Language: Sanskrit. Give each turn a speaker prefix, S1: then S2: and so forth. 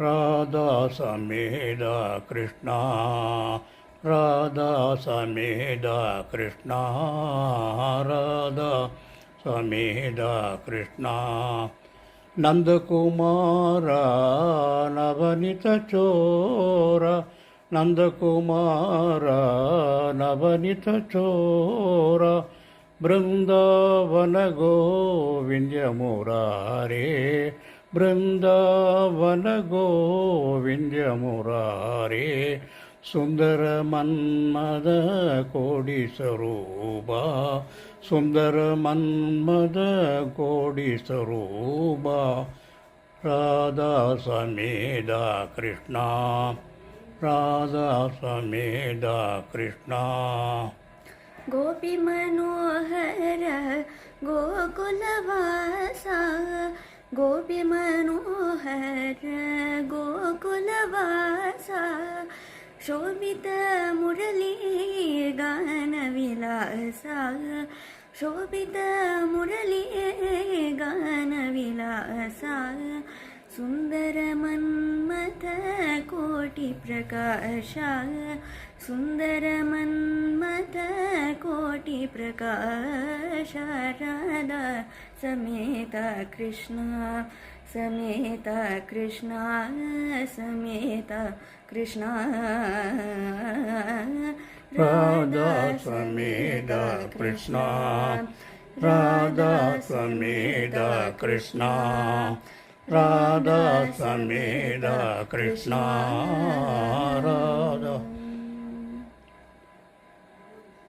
S1: राधा समेत कृष्ण राधा समेत कृष्ण राधा समेत कृष्ण नंदकुमार नवनीत चोर नंदकुमार नवनीत चोर बृंदावन गोविंद मुरारे बृंदावन गोविंद मुरारे सुंदर मन्मद कोटि स्वरूपा सुंदर मन्मद कोटि स्वरूपा राधा समेत कृष्ण राधा समेत कृष्ण
S2: गोपी मनोहर गोकुलवासा गोपी मनोहर गोकुलवासा शोभित मुरली गान विलासा शोभित मुरली गान विलासा सुंदर मन्मथ कोटि प्रकाशा सुंदर मन्मथ कोटि प्रकाश राधा समेत कृष्ण समेत कृष्ण समेत कृष्ण
S1: राधा समेत कृष्ण राधा समेत कृष्ण राधा समेत कृष्ण राधा